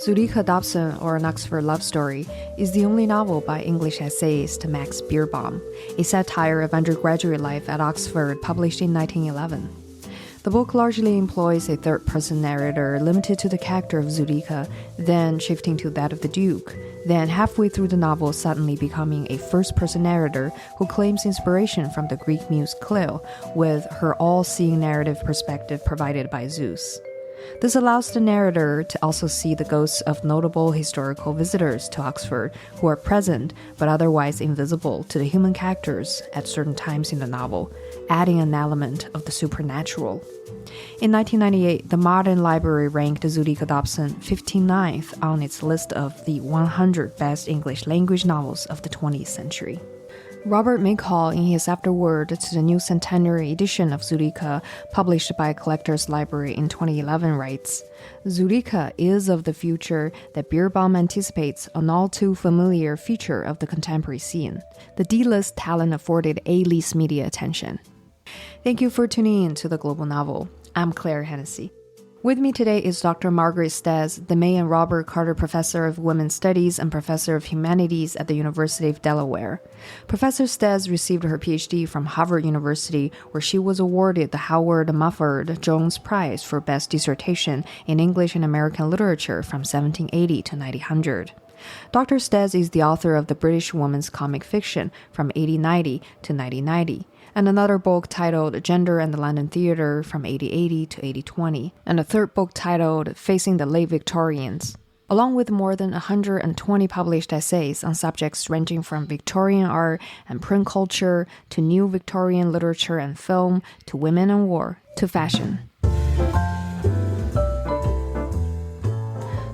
Zuleika Dobson, or An Oxford Love Story, is the only novel by English essayist Max Beerbohm, a satire of undergraduate life at Oxford published in 1911. The book largely employs a third-person narrator limited to the character of Zuleika, then shifting to that of the Duke, then halfway through the novel suddenly becoming a first-person narrator who claims inspiration from the Greek muse Clio, with her all-seeing narrative perspective provided by Zeus. This allows the narrator to also see the ghosts of notable historical visitors to Oxford who are present but otherwise invisible to the human characters at certain times in the novel, adding an element of the supernatural. In 1998, the Modern Library ranked Zuleika Dobson 59th on its list of the 100 best English language novels of the 20th century. Robert Mighall, in his Afterword to the new Centenary Edition of Zuleika, published by Collectors Library in 2011, writes, Zuleika is of the future that Beerbohm anticipates an all-too-familiar feature of the contemporary scene. The D-list talent afforded A-list media attention. Thank you for tuning in to The Global Novel. I'm Claire Hennessy. With me today is Dr. Margaret Stetz, the May and Robert Carter Professor of Women's Studies and Professor of Humanities at the University of Delaware. Professor Stetz received her PhD from Harvard University, where she was awarded the Howard Mufford Jones Prize for Best Dissertation in English and American Literature from 1780 to 1900. Dr. Stetz is the author of The British Woman's Comic Fiction from 1890 to 1990, and another book titled Gender and the London Theatre from 1880 to 1820, and a third book titled Facing the Late Victorians, along with more than 120 published essays on subjects ranging from Victorian art and print culture to new Victorian literature and film to women and war to fashion.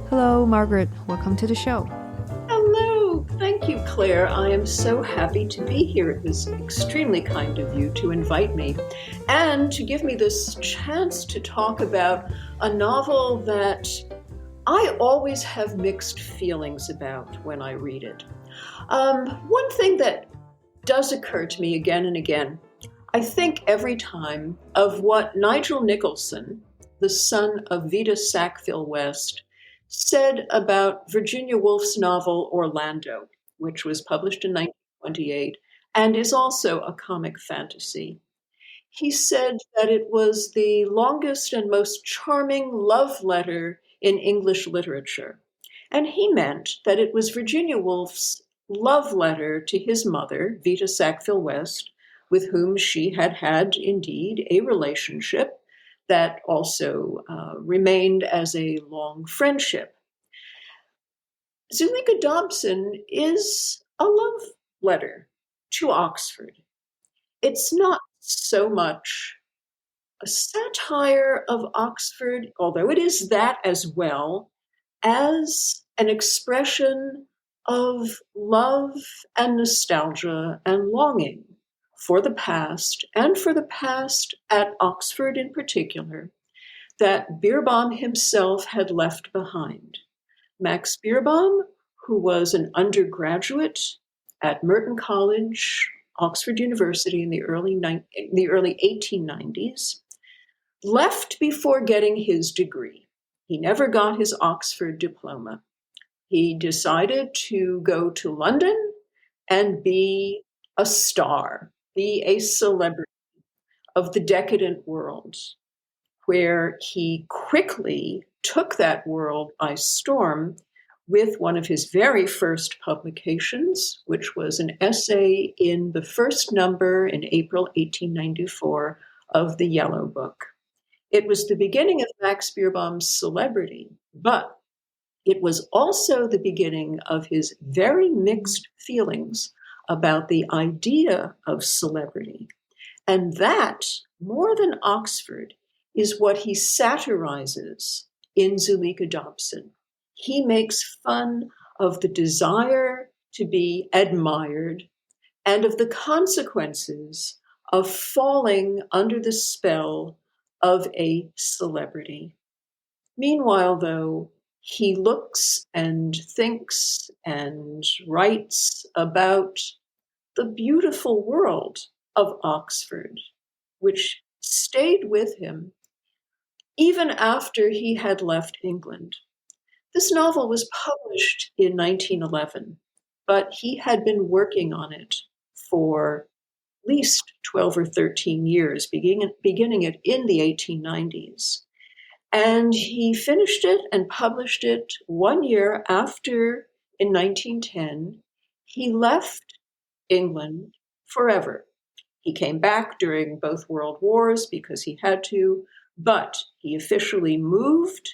Hello, Margaret. Welcome to the show. Hello. Thank you, Claire. I am so happy to be here. It was extremely kind of you to invite me and to give me this chance to talk about a novel that I always have mixed feelings about when I read it. One thing that does occur to me again and again, I think every time of what Nigel Nicholson, the son of Vita Sackville West, said about Virginia Woolf's novel Orlando, which was published in 1928 and is also a comic fantasy. He said that it was the longest and most charming love letter in English literature. And he meant that it was Virginia Woolf's love letter to his mother, Vita Sackville West, with whom she had had indeed a relationship that also remained as a long friendship. Zuleika Dobson is a love letter to Oxford. It's not so much a satire of Oxford, although it is that as well, as an expression of love and nostalgia and longing for the past, and for the past at Oxford in particular, that Beerbohm himself had left behind. Max Beerbohm, who was an undergraduate at Merton College, Oxford University in the early 1890s, left before getting his degree. He never got his Oxford diploma. He decided to go to London and be a star, be a celebrity of the decadent world, where he quickly took that world by storm with one of his very first publications, which was an essay in the first number in April 1894 of the Yellow Book. It was the beginning of Max Beerbohm's celebrity, but it was also the beginning of his very mixed feelings about the idea of celebrity. And that, more than Oxford, is what he satirizes in Zuleika Dobson. He makes fun of the desire to be admired and of the consequences of falling under the spell of a celebrity. Meanwhile, though, he looks and thinks and writes about the beautiful world of Oxford, which stayed with him even after he had left England. This novel was published in 1911, but he had been working on it for at least 12 or 13 years, beginning it in the 1890s. And he finished it and published it 1 year after, in 1910, he left England forever. He came back during both world wars because he had to, but he officially moved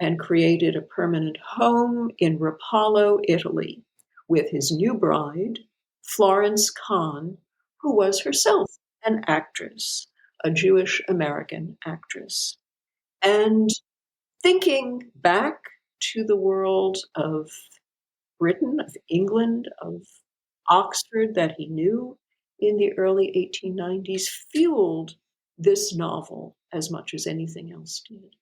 and created a permanent home in Rapallo, Italy, with his new bride, Florence Kahn, who was herself an actress, a Jewish American actress. And thinking back to the world of Britain, of England, of Oxford that he knew in the early 1890s fueled this novel as much as anything else did.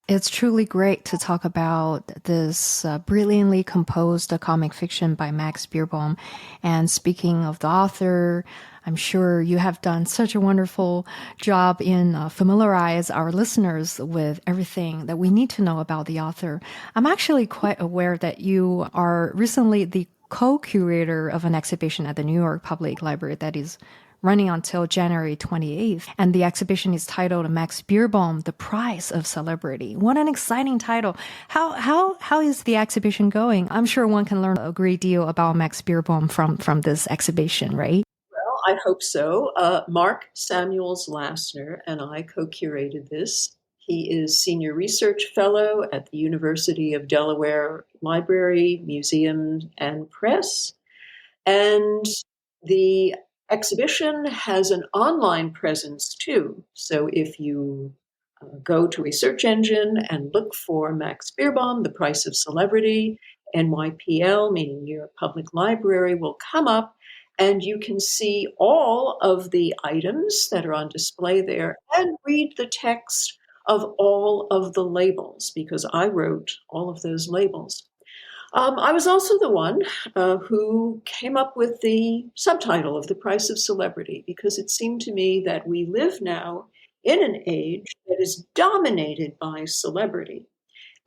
It's truly great to talk about this brilliantly composed comic fiction by Max Beerbohm. And speaking of the author, I'm sure you have done such a wonderful job in familiarize our listeners with everything that we need to know about the author. I'm actually quite aware that you are recently the co-curator of an exhibition at the New York Public Library that is running until January 28th. And the exhibition is titled Max Beerbohm, The Price of Celebrity. What an exciting title. How is the exhibition going? I'm sure one can learn a great deal about Max Beerbohm from this exhibition, right? Well, I hope so. Mark Samuels Lassner and I co-curated this. He is Senior Research Fellow at the University of Delaware Library, Museum, and Press. And the exhibition has an online presence too. So if you go to a search engine and look for Max Beerbohm, The Price of Celebrity, NYPL, meaning New York Public Library, will come up and you can see all of the items that are on display there and read the text of all of the labels, because I wrote all of those labels. I was also the one who came up with the subtitle of The Price of Celebrity, because it seemed to me that we live now in an age that is dominated by celebrity.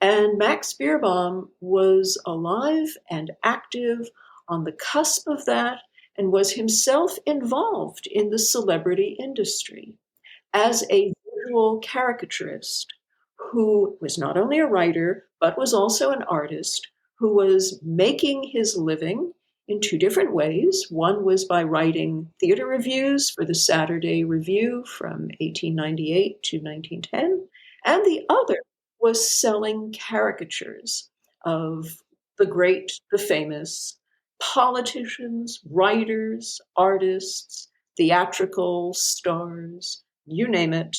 And Max Beerbohm was alive and active on the cusp of that and was himself involved in the celebrity industry as a visual caricaturist who was not only a writer, but was also an artist who was making his living in two different ways. One was by writing theater reviews for the Saturday Review from 1898 to 1910, and the other was selling caricatures of the great, the famous politicians, writers, artists, theatrical stars, you name it,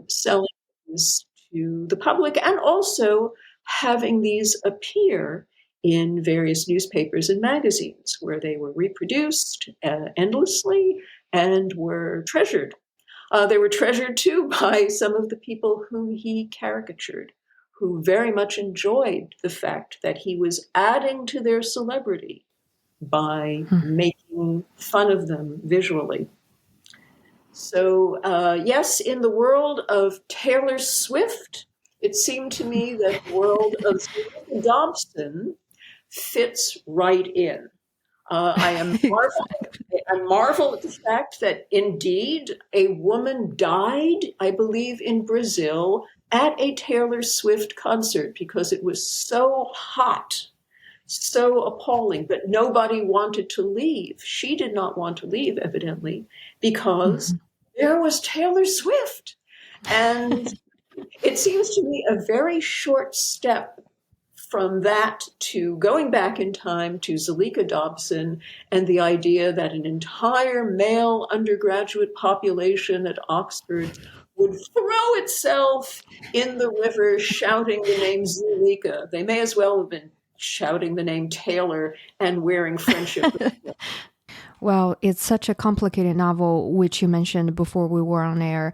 selling these to the public, and also having these appear in various newspapers and magazines where they were reproduced endlessly and were treasured. They were treasured too by some of the people whom he caricatured, who very much enjoyed the fact that he was adding to their celebrity by making fun of them visually. So, yes, in the world of Taylor Swift, it seemed to me that the world of Zuleika Dobson fits right in. I marvel at the fact that indeed a woman died, I believe, in Brazil at a Taylor Swift concert because it was so hot, so appalling, but nobody wanted to leave. She did not want to leave, evidently, because there was Taylor Swift. And it seems to me a very short step from that to going back in time to Zuleika Dobson and the idea that an entire male undergraduate population at Oxford would throw itself in the river shouting the name Zuleika. They may as well have been shouting the name Taylor and wearing friendship. Well, it's such a complicated novel, which you mentioned before we were on air.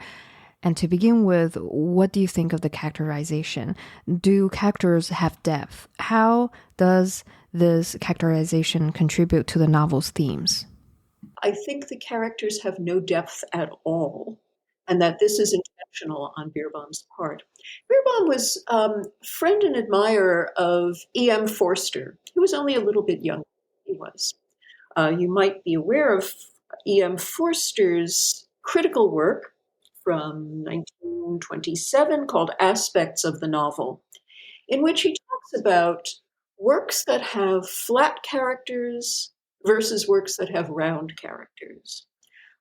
And to begin with, what do you think of the characterization? Do characters have depth? How does this characterization contribute to the novel's themes? I think the characters have no depth at all. and that this is intentional on Beerbohm's part. Beerbohm was friend and admirer of E.M. Forster, who was only a little bit younger than he was. You might be aware of E.M. Forster's critical work from 1927 called Aspects of the Novel, in which he talks about works that have flat characters versus works that have round characters.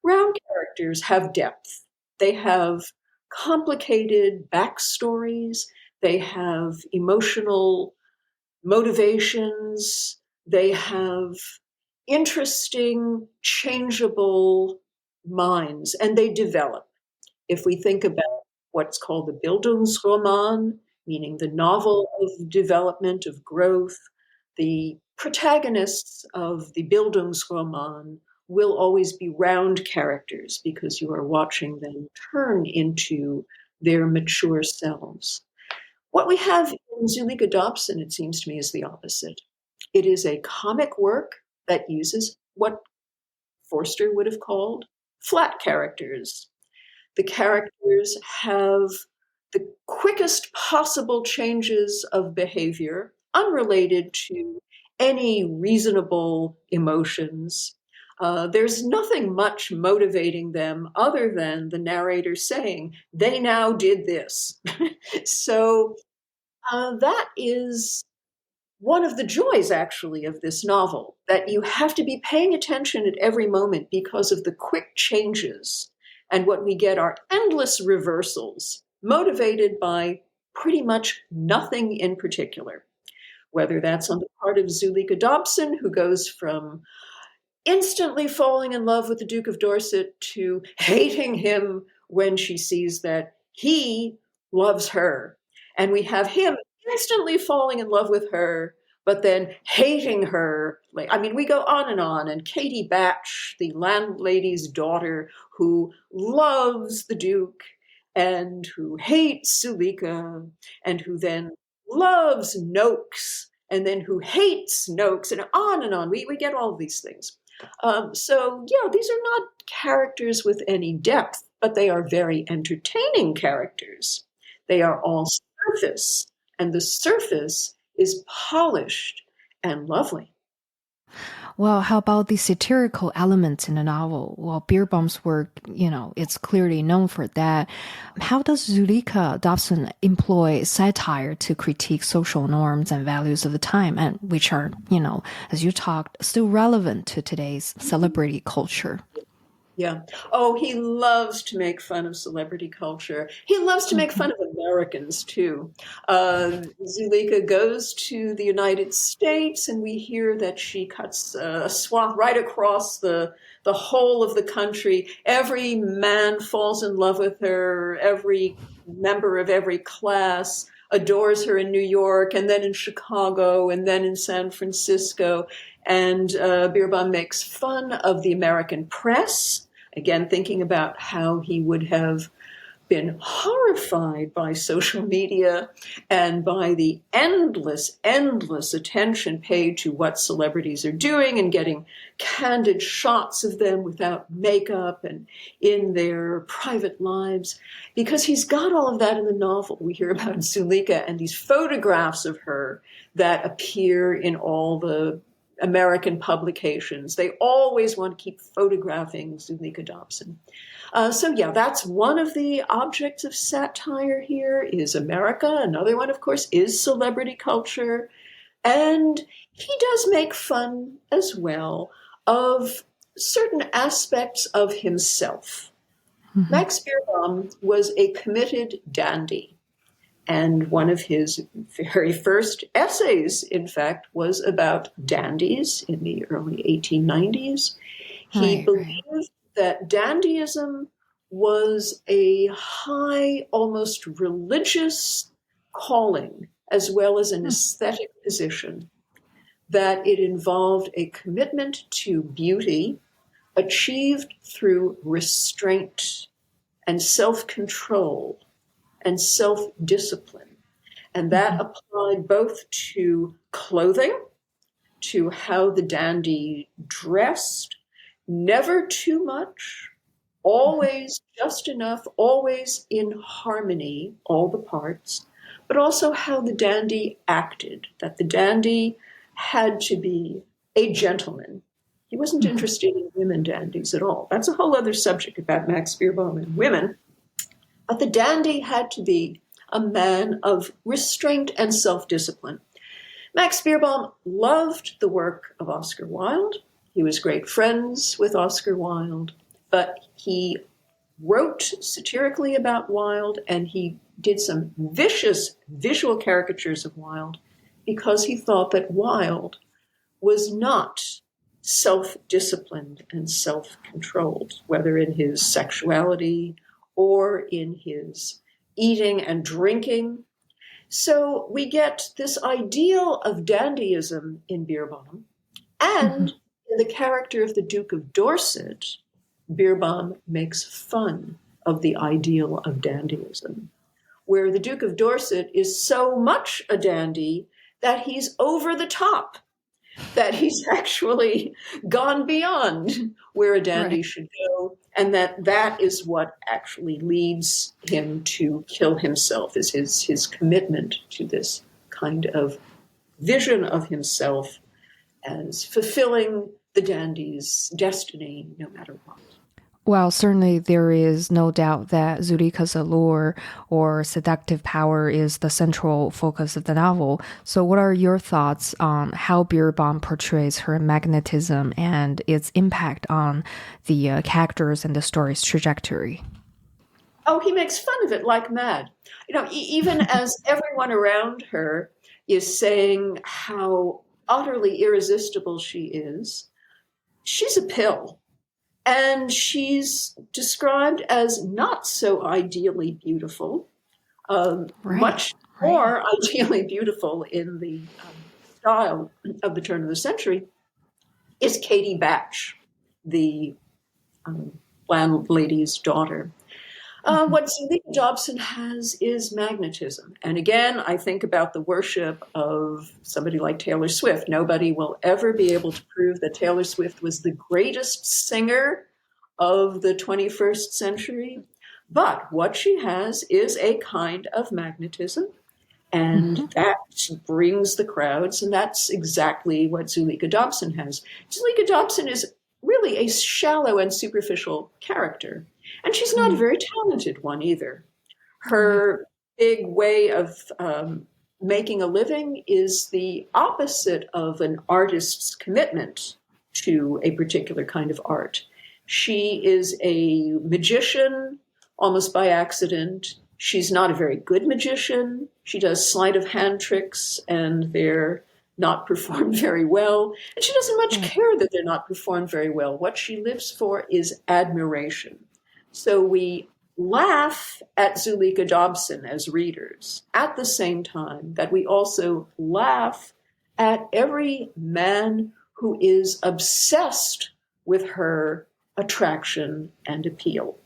Round characters have depth. They have complicated backstories. They have emotional motivations. They have interesting, changeable minds, and they develop. If we think about what's called the Bildungsroman, meaning the novel of development, of growth, the protagonists of the Bildungsroman will always be round characters because you are watching them turn into their mature selves. What we have in Zuleika Dobson, it seems to me, is the opposite. It is a comic work that uses what Forster would have called flat characters. The characters have the quickest possible changes of behavior, unrelated to any reasonable emotions. There's nothing much motivating them other than the narrator saying, they now did this. So that is one of the joys, actually, of this novel, that you have to be paying attention at every moment because of the quick changes. And what we get are endless reversals, motivated by pretty much nothing in particular, whether that's on the part of Zuleika Dobson, who goes from instantly falling in love with the Duke of Dorset to hating him when she sees that he loves her. And we have him instantly falling in love with her, but then hating her. I mean, we go on and on. And Katie Batch, the landlady's daughter, who loves the Duke and who hates Zuleika, and who then loves Noakes, and then who hates Noakes, and on and on. We get all of these things. So, yeah, these are not characters with any depth, but they are very entertaining characters. They are all surface, and the surface is polished and lovely. Well, how about the satirical elements in the novel? Well, Beerbohm's work, it's clearly known for that. How does Zuleika Dobson employ satire to critique social norms and values of the time, and which are, as you talked, still relevant to today's celebrity culture? Yeah. Oh, he loves to make fun of celebrity culture. He loves to make fun of Americans, too. Zuleika goes to the United States, and we hear that she cuts a swath right across the whole of the country. Every man falls in love with her. Every member of every class adores her in New York, and then in Chicago, and then in San Francisco. And Beerbohm makes fun of the American press, again, thinking about how he would have been horrified by social media and by the endless, endless attention paid to what celebrities are doing and getting candid shots of them without makeup and in their private lives. Because he's got all of that in the novel. We hear about Zuleika and these photographs of her that appear in all the American publications. They always want to keep photographing Zuleika Dobson. So yeah, that's one of the objects of satire here is America. Another one, of course, is celebrity culture. And he does make fun as well of certain aspects of himself. Mm-hmm. Max Beerbohm was a committed dandy. And one of his very first essays, in fact, was about dandies in the early 1890s. He believed that dandyism was a high, almost religious calling, as well as an aesthetic position, that it involved a commitment to beauty achieved through restraint and self-control and self-discipline. And that applied both to clothing, to how the dandy dressed, never too much always just enough, always in harmony, all the parts, but also how the dandy acted, that the dandy had to be a gentleman. He wasn't interested in women dandies at all. That's a whole other subject about Max Beerbohm and women. But the dandy had to be a man of restraint and self-discipline. Max Beerbohm loved the work of Oscar Wilde. He was great friends with Oscar Wilde, but he wrote satirically about Wilde, and he did some vicious visual caricatures of Wilde because he thought that Wilde was not self-disciplined and self-controlled, whether in his sexuality or in his eating and drinking. So we get this ideal of dandyism in Beerbohm, and in the character of the Duke of Dorset, Beerbohm makes fun of the ideal of dandyism, where the Duke of Dorset is so much a dandy that he's over the top, that he's actually gone beyond where a dandy should go, and that is what actually leads him to kill himself, is his commitment to this kind of vision of himself as fulfilling the dandy's destiny no matter what. Well, certainly there is no doubt that Zuleika's allure or seductive power is the central focus of the novel. So what are your thoughts on how Beerbohm portrays her magnetism and its impact on the characters and the story's trajectory? Oh, he makes fun of it like mad. Even as everyone around her is saying how utterly irresistible she is, she's a pill. And she's described as not so ideally beautiful, much more ideally beautiful in the style of the turn of the century, is Katie Batch, the landlady's daughter. What Zuleika Dobson has is magnetism. And again, I think about the worship of somebody like Taylor Swift. Nobody will ever be able to prove that Taylor Swift was the greatest singer of the 21st century. But what she has is a kind of magnetism, and that brings the crowds, and that's exactly what Zuleika Dobson has. Zuleika Dobson is really a shallow and superficial character. And she's not a very talented one either. Her big way of making a living is the opposite of an artist's commitment to a particular kind of art. She is a magician almost by accident. She's not a very good magician. She does sleight of hand tricks, and they're not performed very well. And she doesn't much care that they're not performed very well. What she lives for is admiration. So we laugh at Zuleika Dobson as readers at the same time that we also laugh at every man who is obsessed with her attraction and appeal.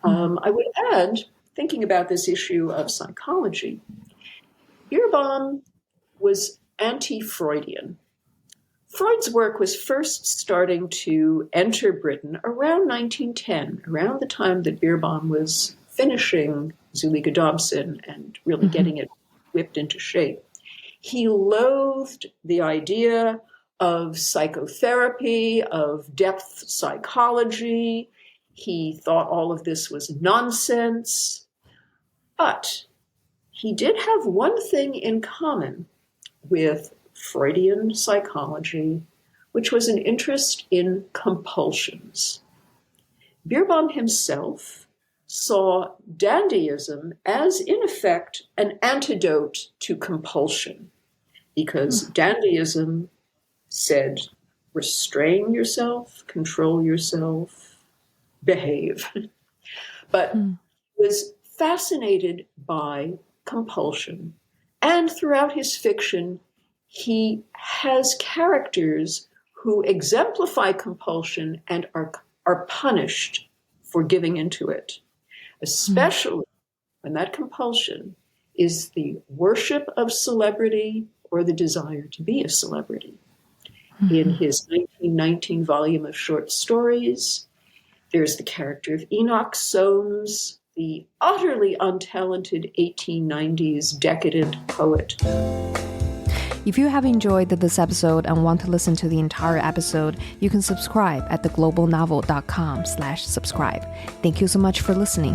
I would add, thinking about this issue of psychology, Beerbohm was anti-Freudian. Freud's work was first starting to enter Britain around 1910, around the time that Beerbohm was finishing Zuleika Dobson and really getting it whipped into shape. He loathed the idea of psychotherapy, of depth psychology. He thought all of this was nonsense. But he did have one thing in common with Freudian psychology, which was an interest in compulsions. Beerbohm himself saw dandyism as, in effect, an antidote to compulsion, because dandyism said, restrain yourself, control yourself, behave. But was fascinated by compulsion. And throughout his fiction, he has characters who exemplify compulsion and are punished for giving into it, especially when that compulsion is the worship of celebrity or the desire to be a celebrity. In his 1919 volume of short stories, There's the character of Enoch Soames, the utterly untalented 1890s decadent poet. If you have enjoyed this episode and want to listen to the entire episode, you can subscribe at theglobalnovel.com/subscribe. Thank you so much for listening.